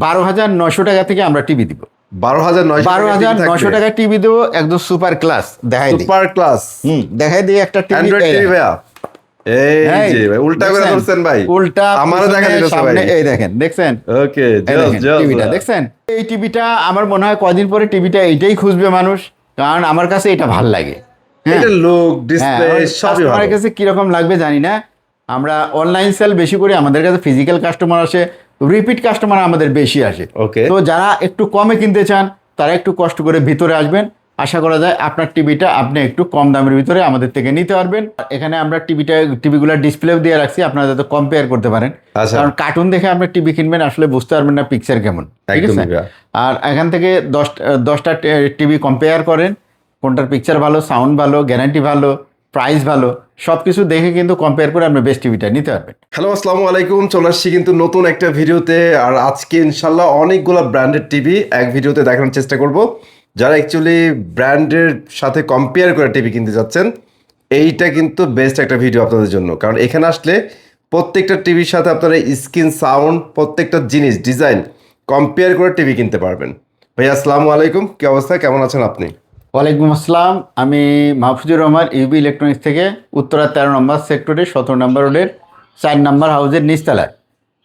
12,900 টাকা থেকে আমরা টিভি দিব। 12,900 টাকা টিভি দেবো, একদম সুপার ক্লাস। দেখাই দিই, সুপার ক্লাস দেখাই দিই একটা টিভি। অ্যান্ড্রয়েড টিভি ভাইয়া, এই যে ভাই উল্টা করে ধরছেন ভাই, উল্টা আমারও দেখা দিতেছে ভাই। এই দেখেন, দেখছেন? ওকে, টিভিটা দেখছেন? এই টিভিটা আমার মনে হয় কয়দিন পরে টিভিটা এইটাই খুঁজবে মানুষ, কারণ আমার কাছে এটা ভাল লাগে। এটা লুক, ডিসপ্লে সবই ভালো। আমার কাছে কিরকম লাগবে জানি না। আমরা অনলাইন সেল বেশি করি, আমাদের কাছে ফিজিক্যাল কাস্টমার আসে, রিপিট কাস্টমার আমাদের বেশি আসে। ওকে, তো যারা একটু কমে কিনতে চান তারা একটু কষ্ট করে ভিতরে আসবেন। আশা করা যায় আপনার টিভিটা আপনি একটু কম দামের ভিতরে আমাদের থেকে নিতে পারবেন। এখানে আমরা টিভিগুলোর ডিসপ্লেও দিয়ে রাখছি, আপনারা যাতে কম্পেয়ার করতে পারেন। কারণ কার্টুন দেখে আপনি টিভি কিনবেন, আসলে বুঝতে পারবেন না পিকচার কেমন, ঠিক আছে? আর এখান থেকে 10টা টিভি কম্পেয়ার করেন, কোনটার পিকচার ভালো, সাউন্ড ভালো, গ্যারান্টি ভালো, প্রাইস ভালো, সব কিছু দেখে কিন্তু কম্পেয়ার করে আপনি বেস্ট টিভিটা নিতে পারবেন। হ্যালো, আসসালামু আলাইকুম। চলে আসছি কিন্তু নতুন একটা ভিডিওতে। আর আজকে ইনশাল্লাহ অনেকগুলো ব্র্যান্ডেড টিভি এক ভিডিওতে দেখানোর চেষ্টা করব। যারা অ্যাকচুয়ালি ব্র্যান্ডের সাথে কম্পেয়ার করে টিভি কিনতে যাচ্ছেন, এইটা কিন্তু বেস্ট একটা ভিডিও আপনাদের জন্য। কারণ এখানে আসলে প্রত্যেকটা টিভির সাথে আপনারা স্ক্রিন, সাউন্ড, প্রত্যেকটা জিনিস, ডিজাইন কম্পেয়ার করে টিভি কিনতে পারবেন। ভাই আসসালামু আলাইকুম, কি অবস্থা, কেমন আছেন আপনি? ওয়ালাইকুম আসসালাম। আমি মাহফুজুর রহমান, ইউবি ইলেকট্রনিক্স থেকে, উত্তরা 13 নম্বর সেক্টরে 17 নম্বর রোডের 4 নম্বর হাউসের নিচতলায়।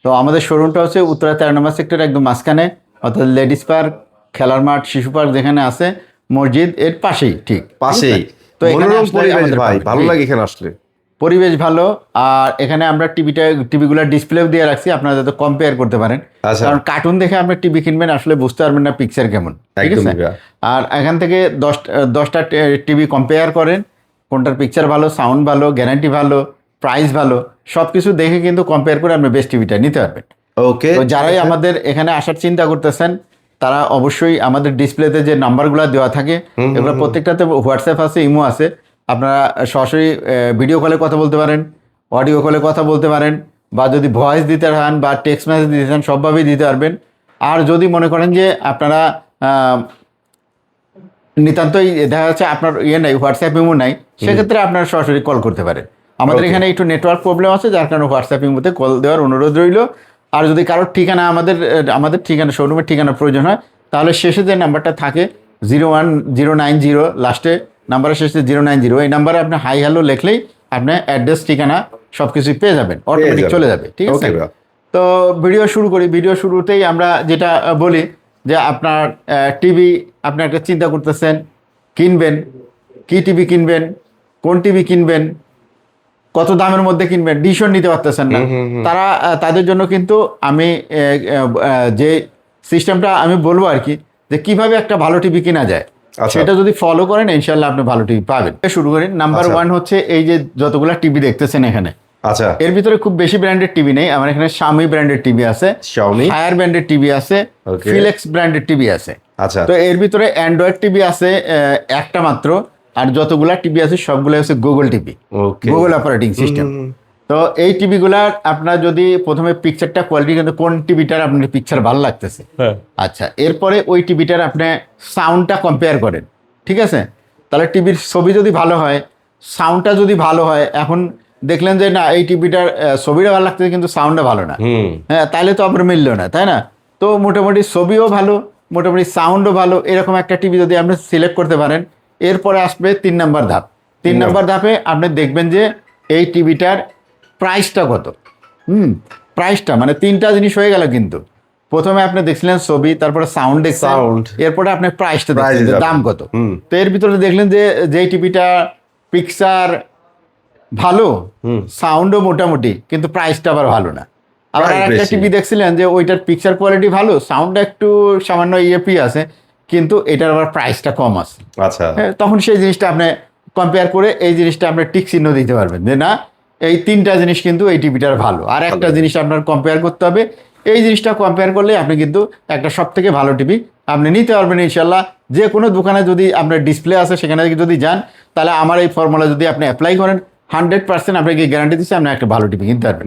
তো আমাদের শোরুমটা হচ্ছে উত্তরা 13 নম্বর সেক্টরের একদম মাঝখানে, অর্থাৎ লেডিস পার্ক, খেলার মাঠ, শিশু পার্ক যেখানে আছে, মসজিদ এর পাশেই, ঠিক পাশেই। তো এখানে পরিবেশ ভাই ভালো লাগে এখানে আসলে, পরিবেশ ভালো। আর এখানে আমরা টিভিগুলোর ডিসপ্লেও দিয়ে রাখছি, আপনারা যাতে কম্পেয়ার করতে পারেন। কারণ কার্টুন দেখে আপনি টিভি কিনবেন, আসলে বুঝতে পারবেন না পিকচার কেমন, ঠিক আছে? আর এখান থেকে 10টা টিভি কম্পেয়ার করেন, কোনটার পিকচার ভালো, সাউন্ড ভালো, গ্যারান্টি ভালো, প্রাইস ভালো, সব কিছু দেখে কিন্তু কম্পেয়ার করে আপনি বেস্ট টিভিটা নিতে পারবেন। ওকে, তো যারাই আমাদের এখানে আসার চিন্তা করতেছেন তারা অবশ্যই আমাদের ডিসপ্লেতে যে নাম্বারগুলো দেওয়া থাকে, এগুলো প্রত্যেকটাতে হোয়াটসঅ্যাপ আছে, ইমো আছে। আপনারা সরাসরি ভিডিও কলে কথা বলতে পারেন, অডিও কলে কথা বলতে পারেন, বা যদি ভয়েস দিতে চান বা টেক্সট মেসেজ দিতে চান, সবভাবেই দিতে পারবেন। আর যদি মনে করেন যে আপনারা নিতান্তই দেখা যাচ্ছে আপনার নাই, হোয়াটসঅ্যাপ ইমো নাই, সেক্ষেত্রে আপনারা সরাসরি কল করতে পারেন। আমাদের এখানে একটু নেটওয়ার্ক প্রবলেম আছে, যার কারণে হোয়াটসঅ্যাপ ইমোতে কল দেওয়ার অনুরোধ রইল। আর যদি কারোর ঠিকানা আমাদের ঠিকানা, শোরুমের ঠিকানা প্রয়োজন হয়, তাহলে শেষে যে নাম্বারটা থাকে 01090, লাস্টে নাম্বারের শেষে 090, এই নাম্বারে আপনি হাই হ্যালো লিখলেই আপনি অ্যাড্রেস, ঠিকানা সব কিছুই পেয়ে যাবেন, অটোমেটিক চলে যাবে, ঠিক আছে? তো ভিডিও শুরু করি। ভিডিও শুরুতেই আমরা যেটা বলি যে আপনার টিভি, আপনি একটা চিন্তা করতেছেন কিনবেন, কি টিভি কিনবেন, কোন টিভি কিনবেন, কত দামের মধ্যে কিনবেন, ডিসিশন নিতে পারতেছেন না, তাদের জন্য কিন্তু আমি যে সিস্টেমটা আমি বলবো আর কি, যে কিভাবে একটা ভালো টিভি কেনা যায়, সেটা যদি ফলো করেন ইনশাল্লাহ আপনি ভালো টিভি পাবেন। শুরু করেন। নাম্বার 1 হচ্ছে এই যে যতগুলা টিভি দেখতেছেন এখানে, আচ্ছা, এর ভিতরে খুব বেশি ব্র্যান্ডের টিভি নেই। আমার এখানে শাওমি ব্র্যান্ডের টিভি আছে, হায়ার ব্র্যান্ডের টিভি আছে, ফিলেক্স ব্র্যান্ডের টিভি আছে। আচ্ছা, তো এর ভিতরে অ্যান্ড্রয়েড টিভি আছে একটা মাত্র, আর যতগুলা টিভি আছে সবগুলো হচ্ছে Google TV, Google operating system. তো এই টিভিগুলার আপনার যদি প্রথমে পিকচারটা কোয়ালিটি, কিন্তু কোন টিভিটার আপনার পিকচার ভালো লাগতেছে, আচ্ছা, এরপরে ওই টিভিটার আপনি সাউন্ডটা কম্পেয়ার করেন, ঠিক আছে? তাহলে টিভির ছবি যদি ভালো হয়, সাউন্ডটা যদি ভালো হয়, এখন দেখলেন যে না এই টিভিটার ছবিটা ভালো লাগতেছে কিন্তু সাউন্ডটা ভালো না, হ্যাঁ, তাহলে তো আপনার মিললো না, তাই না? তো মোটামুটি ছবিও ভালো, মোটামুটি সাউন্ডও ভালো, এরকম একটা টিভি যদি আপনি সিলেক্ট করতে পারেন, এরপরে আসবে 3 নম্বর ধাপ। 3 নম্বর ধাপে আপনি দেখবেন যে এই টিভিটার প্রাইসটা কত। প্রাইসটা মানে 3টা জিনিস হয়ে গেল, কিন্তু প্রথমে আপনি দেখছিলেন ছবি, তারপরে সাউন্ড দেখছেন, এরপরে আপনি প্রাইসটা দেখছেন দাম কত। তো এর ভিতরে দেখলেন যে যেই টিভিটা পিকচার ভালো, সাউন্ডও মোটামুটি, কিন্তু প্রাইসটা আবার ভালো না। আবার একটা টিভি দেখছিলেন যে ওইটার পিকচার কোয়ালিটি ভালো, সাউন্ডটা একটু সামান্য ইএপি আছে, কিন্তু এটার আবার প্রাইসটা কম আছে। আচ্ছা, তখন সেই জিনিসটা আপনি কম্পেয়ার করে এই জিনিসটা আপনি টিক চিহ্ন দিতে পারবেন যে না, এই 3টা জিনিস কিন্তু এই টিভিটার ভালো। আর একটা জিনিস আপনার কম্পেয়ার করতে হবে, এই জিনিসটা কম্পেয়ার করলে আপনি কিন্তু একটা সব থেকে ভালো টিভি আপনি নিতে পারবেন ইনশাল্লাহ। যে কোনো দোকানে যদি আপনার ডিসপ্লে আছে সেখানে যদি যান, তাহলে আমার এই ফর্মুলা যদি আপনি অ্যাপ্লাই করেন, 100% আপনাকে গ্যারান্টি দিচ্ছে আপনি একটা ভালো টিভি কিনতে পারবেন।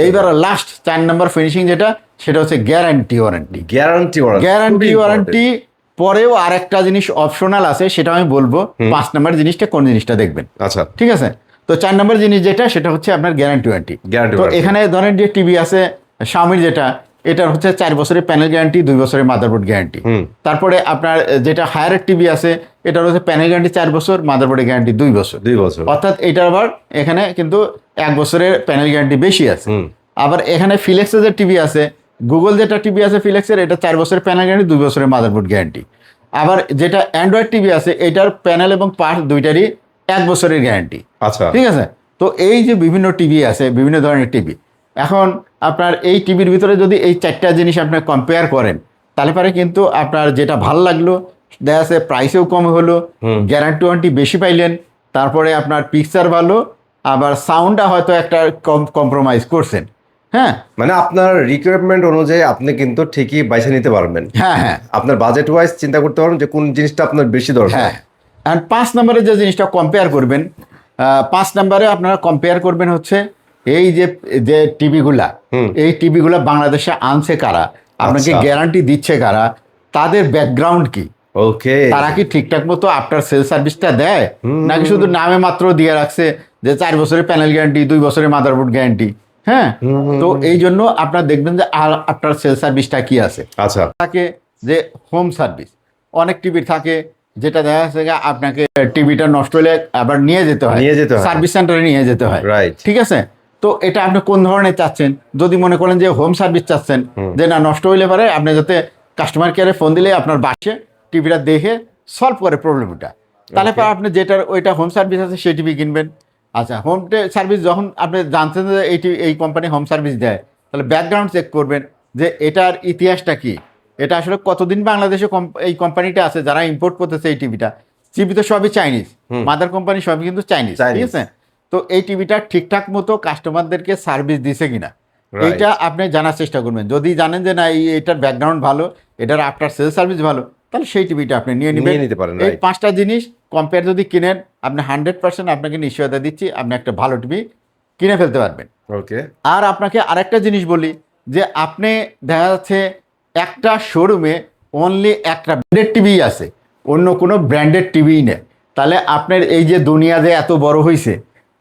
এইবার লাস্ট 4 নম্বর ফিনিশিং যেটা, সেটা হচ্ছে গ্যারান্টি ওয়ারেন্টি। গ্যারান্টি ওয়ারেন্টি পরেও আর একটা জিনিস অপশনাল আছে, সেটা আমি বলবো। 5 নম্বর জিনিসটা কোন জিনিসটা দেখবেন, আচ্ছা, ঠিক আছে? তো 4 নম্বর জিনিস যেটা, সেটা হচ্ছে আপনার গ্যারান্টি ওয়ারেন্টি। তো এখানে ধরেন যে টিভি আছে শাওমির, যেটা এটার হচ্ছে 4 বছরের প্যানেল গ্যারান্টি, 2 বছরের মাদারবোর্ড গ্যারান্টি। তারপরে আপনার যেটা হায়ার টিভি আছে এটার হচ্ছে প্যানেল গ্যারান্টি 4 বছর, মাদারবোর্ডের গ্যারান্টি 2 বছর। 2 বছর। অর্থাৎ এটার আবার এখানে কিন্তু 1 বছরের প্যানেল গ্যারান্টি বেশি আছে। আবার এখানে ফিলেক্সের যে টিভি আছে, গুগল যেটা টিভি আছে ফিলেক্সের, এটা 4 বছরের প্যানেল গ্যারান্টি, 2 বছরের মাদারবোর্ড গ্যারান্টি। আবার যেটা অ্যান্ড্রয়েড টিভি আছে এটার প্যানেল এবং পার্ট দুইটারই 1 বছরের গ্যারান্টি। আচ্ছা, ঠিক আছে। তো এই যে বিভিন্ন টিভি আছে, বিভিন্ন ধরনের টিভি, এখন আপনার এই টিভির ভিতরে যদি এই 4টা জিনিস আপনার কম্পেয়ার করেন তাহলে পরে কিন্তু আপনার যেটা ভালো লাগলো, দেখা যাচ্ছে প্রাইসেও কম হলো, গ্যারান্টি ওয়ারেন্টি বেশি পাইলেন, তারপরে আপনার পিকচার ভালো, আবার সাউন্ডটা হয়তো একটা কম্প্রোমাইজ করছেন। হ্যাঁ, মানে আপনার রিকোয়ারমেন্ট অনুযায়ী আপনি কিন্তু ঠিকই বাইছে নিতে পারবেন। হ্যাঁ, হ্যাঁ, আপনার বাজেট ওয়াইজ চিন্তা করতে পারবেন যে কোন জিনিসটা আপনার বেশি দরকার। হ্যাঁ। আর 5 নম্বরে যে জিনিসটা কম্পেয়ার করবেন, 5 নম্বরে আপনারা কম্পেয়ার করবেন হচ্ছে এই যে যে টিভিগুলা, এই টিভিগুলা বাংলাদেশে আনছে কারা, আপনাকে আচ্ছা। গ্যারান্টি দিচ্ছে কারা, তাদের ব্যাকগ্রাউন্ড কি, ওকে, তারা কি ঠিকঠাক মতো আফটার সেল সার্ভিসটা দেয়, নাকি শুধু নামে মাত্র দিয়ে রাখছে যে 4 বছরের প্যানেল গ্যারান্টি, 2 বছরের মাদারবোর্ড গ্যারান্টি। হ্যাঁ, তো এই জন্য আপনারা দেখবেন যে আফটার সেল সার্ভিসটা কি আছে। আচ্ছা, থাকে যে হোম সার্ভিস, অনেক টিভি থাকে যেটা দেখা যাচ্ছে যে আপনাকে টিভিটা নষ্ট হলে আবার নিয়ে যেতে হয়, সার্ভিস সেন্টারে নিয়ে যেতে হয়। রাইট। ঠিক আছে। তো এটা আপনি কোন ধরনের চাচ্ছেন? যদি মনে করেন যে হোম সার্ভিস চাচ্ছেন, যে না নষ্ট হইলে পারে আপনি যাতে কাস্টমার কেয়ারে ফোন দিলে আপনার বাসে টিভিটা দেখে সলভ করে প্রবলেমটা, তাহলে পরে আপনি যেটার ওইটা হোম সার্ভিস আছে সেই টিভি কিনবেন। আচ্ছা, হোম সার্ভিস যখন আপনি জানছেন যে এই কোম্পানি হোম সার্ভিস দেয়, তাহলে ব্যাকগ্রাউন্ড চেক করবেন যে এটার ইতিহাসটা কি, এটা আসলে কতদিন বাংলাদেশে এই কোম্পানিটা আছে যারা ইম্পোর্ট করতেছে এই টিভিটা। টিভি তো সবই চাইনিজ, মাদার কোম্পানি সবই কিন্তু চাইনিজ। ঠিক আছে। তো এই টিভিটা ঠিকঠাক মতো কাস্টমারদেরকে সার্ভিস দিছে কিনা এইটা আপনি জানার চেষ্টা করবেন। যদি জানেন যে না এটার ব্যাকগ্রাউন্ড ভালো, এটার আফটার সেল সার্ভিস ভালো, তাহলে সেই টিভিটা আপনি নিয়ে নিতে পারেন। এই 5টা জিনিস কম্পেয়ার যদি কিনেন, আপনি 100% আপনাকে নিশ্চয়তা দিচ্ছি আপনি একটা ভালো টিভি কিনে ফেলতে পারবেন। ওকে। আর আপনাকে আরেকটা জিনিস বলি যে আপনি দেখা যাচ্ছে একটা শোরুমে অনলি একটা ব্র্যান্ডেড টিভি আছে, অন্য কোনো ব্র্যান্ডেড টিভি নেই, তাহলে আপনার এই যে দুনিয়া যে এত বড় হয়েছে,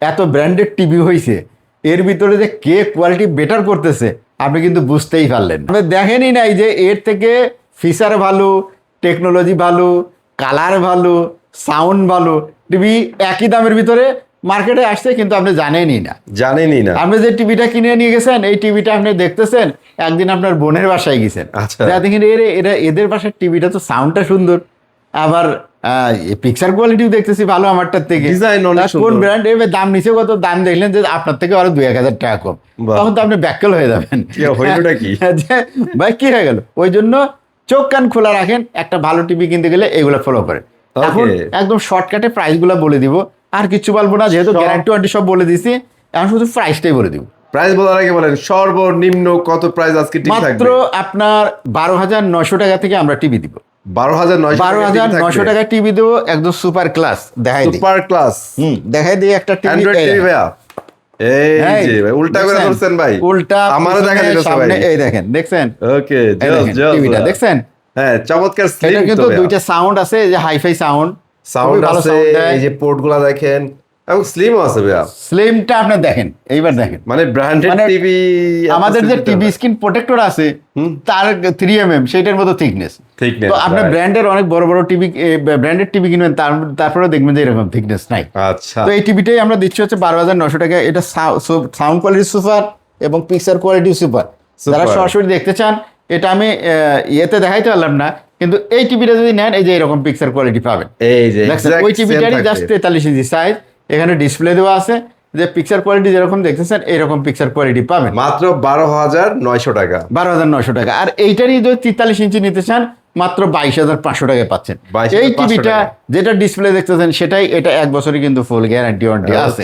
এত ব্র্যান্ডেড টিভি হয়েছে, এর ভিতরে যে কে কোয়ালিটি বেটার করতেছে আপনি কিন্তু বুঝতেই পারলেন। আপনি দেখেনই নাই যে এর থেকে ফিচার ভালো, টেকনোলজি ভালো, কালার ভালো, সাউন্ড ভালো টিভি একই দামের ভিতরে মার্কেটে আসছে, কিন্তু আপনি জানেনই না। আপনি যে টিভিটা কিনে নিয়ে গেছেন, এই টিভিটা আপনি দেখতেছেন, একদিন আপনার বোনের বাসায় গেছেন, যা দেখেন এদের বাসার টিভিটা তো সাউন্ডটা সুন্দর, আবার পিকচার কোয়ালিটিও দেখতেছি ভালো আমারটার থেকে, কোন ব্র্যান্ড, এবার দাম নিচে কত, দাম দেখলেন যে আপনার থেকে আরো 2-1000 টাকা কম, তখন তো আপনি ব্যাককেল হয়ে যাবেন ভাই কি হয়ে গেল। ওই জন্য চোখ কান খোলা রাখেন, একটা ভালো টিভি কিনতে গেলে এগুলো ফলো করেন। এখন একদম শর্টকাটে প্রাইসগুলো বলে দিব, আর কিছু বলবো না, যেহেতু গ্যারান্টি ওয়ারেন্টি সব বলে দিছি, এখন শুধু প্রাইসটাই বলে দিব। প্রাইস বলার আগে বলেন সর্বনিম্ন কত প্রাইস আজকে ঠিক থাকবে? মাত্র আপনার 12,900 টাকা থেকে আমরা টিভি দিব। 12,900 টাকা টিভি দেবো, একদম সুপার ক্লাস। দেখাই দিই, সুপার ক্লাস। দেখাই দিই একটা টিভি। অ্যান্ড্রয়েড টিভি ভাইয়া, এই যে ভাই উল্টা করে ধরছেন ভাই, উল্টা আমারও দেখা দিতেছে ভাই, এই দেখেন, দেখছেন? ওকে, টিভিটা দেখছেন? হ্যাঁ, চমৎকার স্লিম। এটা কিন্তু দুইটা সাউন্ড আছে, এই যে হাইফাই সাউন্ড আছে, এই যে পোর্টগুলো দেখেন, এবং স্লিমও আছে ভাইয়া। স্লিমটা আপনি দেখেন, এইবার দেখেন, মানে ব্র্যান্ডেড টিভি। আমাদের যে টিভি স্ক্রিন প্রোটেক্টর আছে তার 3mm সেটার মতো থিকনেস। তো আপনি ব্র্যান্ডের অনেক বড় বড় টিভি, ব্র্যান্ডেড টিভি কিনবেন, তারপরে দেখবেন যে এরকম থিকনেস নাই। আচ্ছা, তো এই টিভিটাই আমরা দিচ্ছি হচ্ছে 12,900 টাকা। এটা সাউন্ড কোয়ালিটি সুপার এবং পিকচার কোয়ালিটি সুপার। যারা সরাসরি দেখতে চান, এটা আমি ইয়েতে দেখাইতে পারলাম না, কিন্তু এই টিভিটা যদি নেন, এই যে এরকম পিকচার কোয়ালিটি পাবেন। এই যে ওই টিভিটারই জাস্ট 43 ইঞ্চি সাইজ, এখানে ডিসপ্লে দেওয়া আছে, যে পিকচার কোয়ালিটি যেরকম দেখতেছেন এইরকম পিকচার কোয়ালিটি পাবেন। মাত্র 12,900 টাকা। 12,900 টাকা। আর এইটারই যদি 43 ইঞ্চি নিতে চান, মাত্র 22,500 টাকায় পাচ্ছেন। এই টিভিটা যেটা ডিসপ্লে দেখতেছেন সেটাই, এটা 1 বছরই কিন্তু ফুল গ্যারান্টি ওয়ারেন্টি আছে।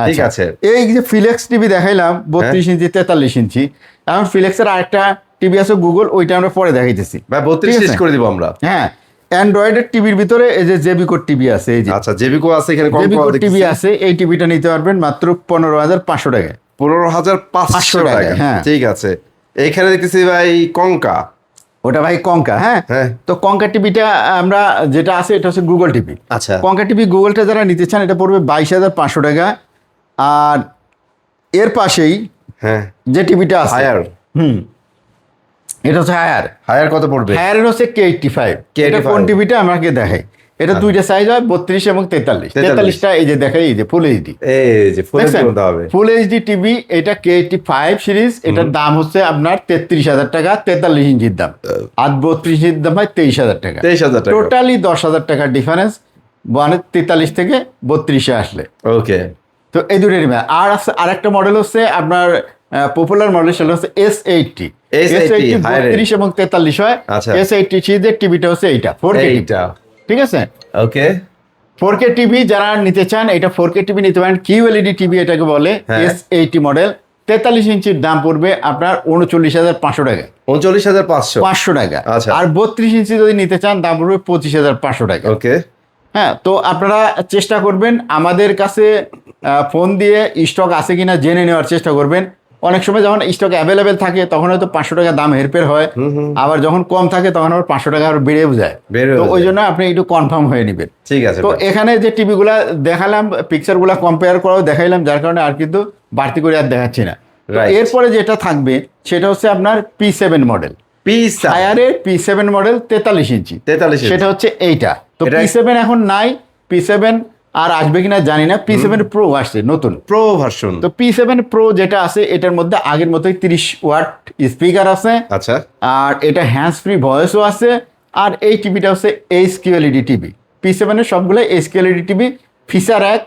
ঠিক আছে। এই যে ফিলেক্স টিভি দেখাইলাম 32 ইঞ্চি 43 ইঞ্চি, এখন ফিলেক্সের আরেকটা টিভি আছে গুগল, ওইটা আমরা পরে দেখাইতেছি ভাই, 32 শেষ করে দিব আমরা। হ্যাঁ, অ্যান্ড্রয়েডের টিভির ভিতরে এই যে জেবিকো টিভি আছে, এই যে আচ্ছা জেবিকো আছে, এখানে জেবিকো টিভি আছে, এই টিভিটা নিতে পারবেন মাত্র 15,500 টাকায়। 15,500 টাকা। হ্যাঁ, ঠিক আছে। এইখানে দেখতেছি ভাই কঙ্কা, ওটা ভাই কঙ্কা। হ্যাঁ, তো কঙ্কা টিভিটা আমরা যেটা আছে এটা হচ্ছে গুগল টিভি। আচ্ছা, কঙ্কা টিভি গুগলটা যারা নিতে চান, এটা পড়বে 22,500 টাকা। আর এর পাশেই হ্যাঁ, যে টিভিটা আছে, এটা হচ্ছে হায়ার। হায়ার কত পড়বে? হায়ারের হচ্ছে K85। এটা কোন টিভিটা আমাকে দেখাই। এটা দুইটা সাইজ হয়, 32 এবং 43। 43টা এই যে দেখাই, এই যে ফুল এইচডি। এই যে ফুল এইচডি বলতে হবে। ফুল এইচডি টিভি, এটা K85 সিরিজ। এটার দাম হচ্ছে আপনার 33,000 টাকা, 43 ইঞ্চির দাম। আর 32 ইঞ্চির দাম হয় 23,000 টাকা। 23,000 টাকা। টোটালি 10,000 টাকার ডিফারেন্স, মানে 43 থেকে 32-এ আসলে। ওকে। তো এই দুটোর আর আছে আরেকটা মডেল হচ্ছে আপনার পপুলার মডেল, সেটা হচ্ছে S80। S80 32 এবং 43 হয়। S80 সিরিজের টিভিটা হচ্ছে এইটা 4K টিভি। ঠিক আছে, ওকে। 4K টিভি যারা নিতে চান, এটা 4K টিভি নিতে পারেন। QLED টিভি এটাকে বলে। S80 মডেল 43 ইঞ্চির দাম পড়বে আপনার 39,500 টাকা। 39,500 টাকা। আচ্ছা। আর 32 ইঞ্চি যদি নিতে চান দাম পড়বে 25,500 টাকা। ওকে। হ্যাঁ, তো আপনারা চেষ্টা করবেন আমাদের কাছে ফোন দিয়ে স্টক আছে কিনা জেনে নেওয়ার চেষ্টা করবেন। অনেক সময় যখন স্টক অ্যাভেলেবেল থাকে তখন হয়তো 500 টাকা দাম হেরফের হয়, আবার যখন কম থাকে তখন আবার 500 টাকা আরো বেড়েও যায়। তো ওই জন্য আপনি একটু কনফার্ম হয়ে নেবেন। ঠিক আছে। তো এখানে যে টিভিগুলা দেখালাম, পিকচারগুলা কম্পেয়ার করাও দেখাইলাম, যার কারণে আর কিন্তু বাড়তি করে আর দেখাচ্ছি না। এরপরে যেটা থাকবে সেটা হচ্ছে আপনার P7 মডেল। হায়ারের P7 মডেল 43 ইঞ্চি, সেটা হচ্ছে এইটা। তো P7 এখন নাই, P7 আর আসবে কিনা জানি না। P7 Pro আসছে নতুন, প্রো ভার্সন। তো P7 Pro যেটা আছে এটার মধ্যে আগের মতোই 30 ওয়াট স্পিকার আছে। আচ্ছা। আর এটা হ্যান্ডস ফ্রি ভয়েসও আছে। আর এই টিভিটা হচ্ছে HQLED টিভি। P7 এর সবগুলো HQLED টিভি, ফিচার এক।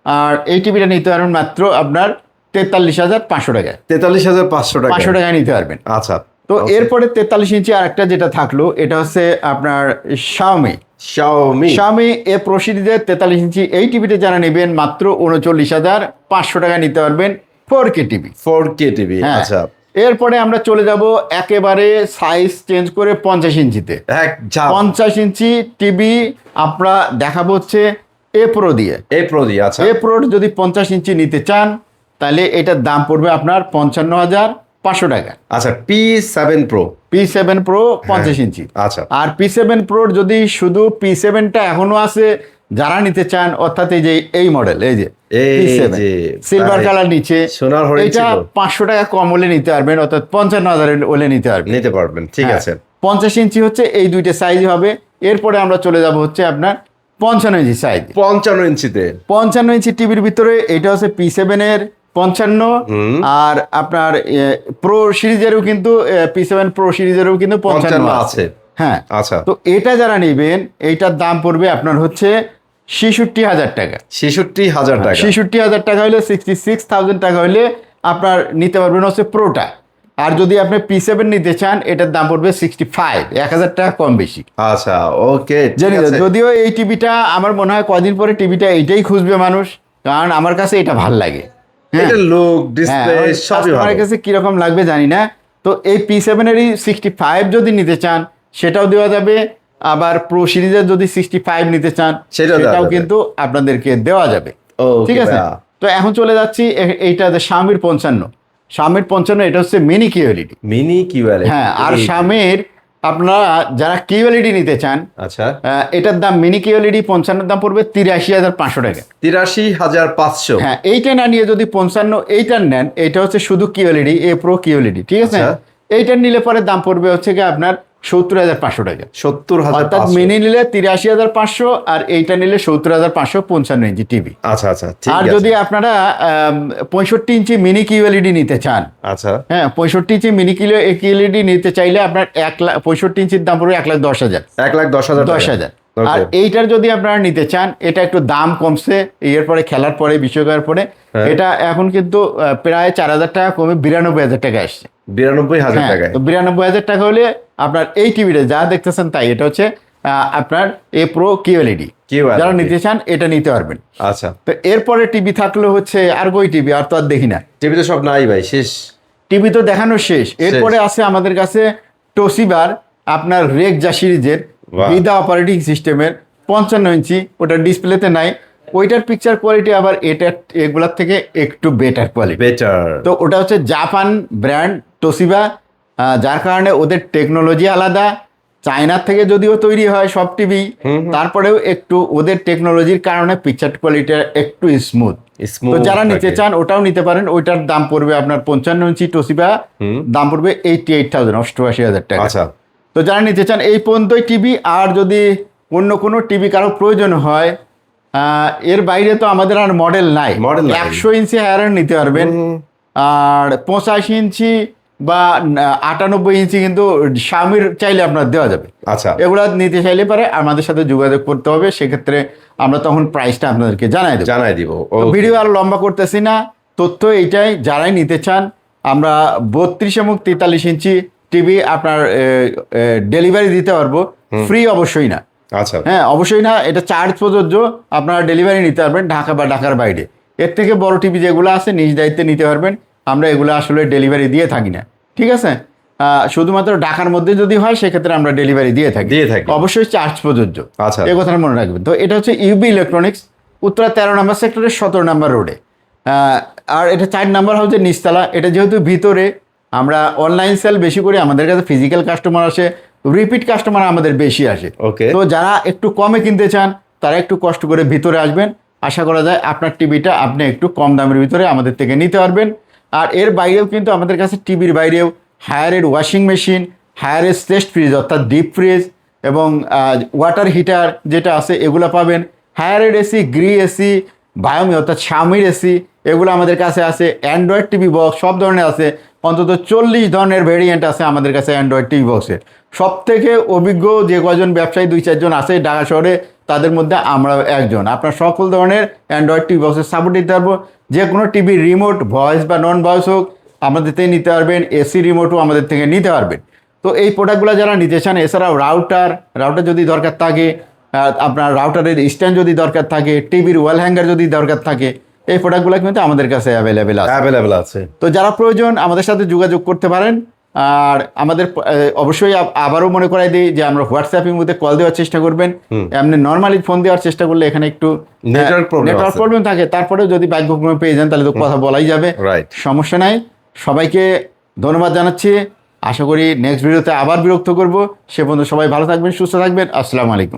আর এই টিভিটা নিতে পারবেন মাত্র আপনার 43,500 টাকায়। 43,500 টাকা 500 টাকায় নিতে পারবেন। আচ্ছা। তো এরপরে 43 ইঞ্চি আরেকটা যেটা থাকলো, এটা হচ্ছে আপনার Xiaomi A Pro সিরিজের 43 ইঞ্চি এই টিভিটা যারা নেবেন মাত্র 39,500 টাকা নিতে পারবেন। 4K TV. 4K TV. আচ্ছা। এরপরে আমরা চলে যাব একেবারে সাইজ চেঞ্জ করে 50 ইঞ্চিতে। 50 ইঞ্চি টিভি আমরা দেখাবো হচ্ছে A Pro দিয়ে। আচ্ছা। A Pro যদি 50 ইঞ্চি নিতে চান তাহলে এটার দাম পড়বে আপনার 55,500 টাকা। আচ্ছা। P7 Pro 50 ইঞ্চি। আচ্ছা। আর P7 Pro যদি শুধু P7টা এখনো আছে যারা নিতে চান, অর্থাৎ এই যে এই মডেল, এই যে P7 সিলভার কালার নিচে, এটা 500 টাকা কম হলে নিতে পারবেন, অর্থাৎ 55,000 হলে নিতে পারবেন। ঠিক আছে। 50 ইঞ্চি হচ্ছে এই দুইটা সাইজ হবে। এরপরে আমরা চলে যাব হচ্ছে আপনার 55 ইঞ্চি সাইজ। 55 ইঞ্চিতে 55 ইঞ্চি টিভির ভিতরে এটা হচ্ছে P7 এর 55। আর আপনার প্রো সিরিজেরও কিন্তু P7 প্রো সিরিজেরও কিন্তু 55 আছে। হ্যাঁ। আচ্ছা। তো এটা যারা নেবেন এইটার দাম পড়বে আপনার হচ্ছে 66,000 টাকা। 66,000 টাকা হলে 66,000 টাকা হলে আপনার নিতে পারবেন হচ্ছে প্রোটা। আর যদি আপনি P7 নিতে চান এটার দাম পড়বে 65, 1,000 টাকা কম বেশি। আচ্ছা। ওকে। যদিও এই টিভিটা আমার মনে হয় কদিন পরে টিভিটা এইটাই খুঁজবে মানুষ, কারণ আমার কাছে এটা ভাল লাগে। এটা লুক, ডিসপ্লে সবই ভালো। আমার কাছে কিরকম লাগবে জানি না। তো এই P7 এরই 65 যদি নিতে চান সেটাও দেওয়া যাবে। আবার প্রো সিরিজের যদি 65 নিতে চান সেটাও কিন্তু আপনাদেরকে দেওয়া যাবে। ঠিক আছে। তো এখন চলে যাচ্ছি এইটা Xiaomi 55 এটা হচ্ছে মিনি QLED। হ্যাঁ। আর Xiaomi আপনারা যারা QLED নিতে চান, আচ্ছা, এটার দাম মিনি QLED 55 দাম পড়বে 83,500 টাকা। 83,500। হ্যাঁ, এইটা না নিয়ে যদি 55 এইটার নেন, এটা হচ্ছে শুধু QLED, A Pro QLED। ঠিক আছে। এইটার নিলে পরে দাম পড়বে হচ্ছে কি আপনার 70,500 টাকা। 70,000। অর্থাৎ মিনি নিলে 83,500 আর এইটা নিলে 70,500 55 ইঞ্চি টিভি। আচ্ছা আচ্ছা। আর যদি আপনারা 65 ইঞ্চি মিনি QLED নিতে চান, আচ্ছা, হ্যাঁ 65 ইঞ্চি মিনি QLED নিতে চাইলে আপনার 65 ইঞ্চির দাম পড়বে 1,10,000। 1,10,000। আর এইটার যদি আপনারা নিতে চান, এটা একটু দাম কমছে এরপরে খেলার পরে, বিশ্বকাপের পরে। এটা এখন কিন্তু প্রায় 4,000 টাকা কমে 92,000 টাকা আসছে। 92,000 টাকা। তো 92,000 টাকা হলে আপনার এই টিভিটা যা দেখতেছেন তাই, এটা হচ্ছে আপনার A Pro QLED। যারা নিতে চান এটা নিতে পারবেন। আচ্ছা। তো এরপরে টিভি থাকলো হচ্ছে আর কই টিভি, আর তো আর দেখি না। টিভি তো সব নাই ভাই, শেষ। টিভি তো দেখানো শেষ। এরপরে আছে আমাদের কাছে তোশিবার আপনার রেক্সা সিরিজের ভিদা অপারেটিং সিস্টেমের 55 ইঞ্চি। ওটা ডিসপ্লেতে নাই, ওইটার পিকচার কোয়ালিটি আবার এগুলার থেকে একটু বেটার কোয়ালিটি। তো ওটা হচ্ছে জাপান ব্র্যান্ড তোশিবা, যার কারণে ওদের টেকনোলজি আলাদা, চায়নার থেকে যদিও তৈরি হয় সব টিভি, তারপরেও একটু ওদের টেকনোলজির কারণে পিকচার কোয়ালিটি একটু স্মুথ। তো যারা নিতে চান ওটাও নিতে পারেন। ওইটার দাম পড়বে আপনার 55 ইঞ্চি তোশিবা, দাম পড়বে 88,000, 88,000 টাকা। আচ্ছা, তো যারা নিতে চান এই পর্যন্তই টিভি। আর যদি অন্য কোনো টিভি কারো প্রয়োজন হয়, এর বাইরে তো আমাদের আর মডেল নাই। Model নাই। 100 ইঞ্চি হায়ার নিতে পারবেন, আর 85 ইঞ্চি বা 98 ইঞ্চি কিন্তু Xiaomi চাইলে আপনার দেওয়া যাবে। আচ্ছা, এগুলা নিতে চাইলে পারে আমাদের সাথে যোগাযোগ করতে হবে, সেক্ষেত্রে আমরা তখন প্রাইসটা আপনাদেরকে জানাই দেবো। জানাই দিব। তো ভিডিও আর লম্বা করতেছি না, তথ্য এইটাই, যারাই নিতে চান আমরা 32 এবং 43 ইঞ্চি টিভি আপনার ডেলিভারি দিতে পারবো, ফ্রি অবশ্যই না। আচ্ছা, হ্যাঁ অবশ্যই না, এটা চার্জ প্রযোজ্য। আপনারা ডেলিভারি নিতে পারবেন ঢাকা বা ঢাকার বাইরে। এর থেকে বড় টিভি যেগুলো আছে নিজ দায়িত্বে নিতে পারবেন, আমরা এগুলো আসলে ডেলিভারি দিয়ে থাকি না, ঠিক আছে। শুধুমাত্র ঢাকার মধ্যে যদি হয় সেক্ষেত্রে আমরা ডেলিভারি দিয়ে থাকি, অবশ্যই চার্জ প্রযোজ্য। আচ্ছা, এই কথাটা মনে রাখবেন। তো এটা হচ্ছে ইউবি ইলেকট্রনিক্স, উত্তরা 13 নম্বর সেক্টরের 17 নম্বর রোডে। আর এটা 4 নম্বর হচ্ছে নিচতলা। এটা যেহেতু ভিতরে, আমরা অনলাইন সেল বেশি করি, আমাদের কাছে ফিজিক্যাল কাস্টমার আসে, রিপিট কাস্টমার আমাদের বেশি আসে। ওকে। তো যারা একটু কমে কিনতে চান তারা একটু কষ্ট করে ভিতরে আসবেন, আশা করা যায় আপনার টিভিটা আপনি একটু কম দামের ভিতরে আমাদের থেকে নিতে পারবেন। আর এর বাইরেও কিন্তু আমাদের কাছে টিভির বাইরেও হায়ারের ওয়াশিং মেশিন, হায়ারের স্টেস্ট ফ্রিজ অর্থাৎ ডিপ ফ্রিজ এবং ওয়াটার হিটার যেটা আছে এগুলো পাবেন। হায়ারের এসি, গ্রি এসি, বায়োমি অর্থাৎ Xiaomi এসি, এগুলো আমাদের কাছে আছে। অ্যান্ড্রয়েড টিভি বক্স সব ধরনের আছে, অন্তত 40 ধরনের ভেরিয়েন্ট আছে আমাদের কাছে অ্যান্ড্রয়েড টিভি বক্সের। সব থেকে অভিজ্ঞ যে কজন ব্যবসায়ী 2-4 জন আছে ঢাকা শহরে, তাদের মধ্যে আমরা একজন। আপনার সকল ধরনের অ্যান্ড্রয়েড টিভি বক্সের সাপোর্ট দিতে পারবো। যে কোনো টিভি রিমোট ভয়েস বা নন ভয়েস হোক আমাদের থেকে নিতে পারবেন, এসি রিমোটও আমাদের থেকে নিতে পারবেন। তো এই প্রোডাক্টগুলো যারা নিতে চান, এছাড়াও রাউটার যদি দরকার থাকে, আপনার রাউটারের স্ট্যান্ড যদি দরকার থাকে, টিভির ওয়াল হ্যাঙ্গার যদি দরকার থাকে, এই প্রোডাক্টগুলো কিন্তু আমাদের কাছে অ্যাভেলেবেল আছে। তো যারা প্রয়োজন আমাদের সাথে যোগাযোগ করতে পারেন। আর আমাদের অবশ্যই আবারও মনে করাই দিই যে আমরা হোয়াটসঅ্যাপের মধ্যে কল দেওয়ার চেষ্টা করবেন। এমনি নর্মালি ফোন দেওয়ার চেষ্টা করলে এখানে একটু নেটওয়ার্ক প্রবলেম থাকে, তারপরেও যদি ভাগ্যক্রমে পেয়ে যান তাহলে তো কথা বলাই যাবে, সমস্যা নাই। সবাইকে ধন্যবাদ জানাচ্ছি। আশা করি নেক্সট ভিডিওতে আবার বিরক্ত করব। সে পর্যন্ত সবাই ভালো থাকবেন, সুস্থ থাকবেন। আসসালামু আলাইকুম।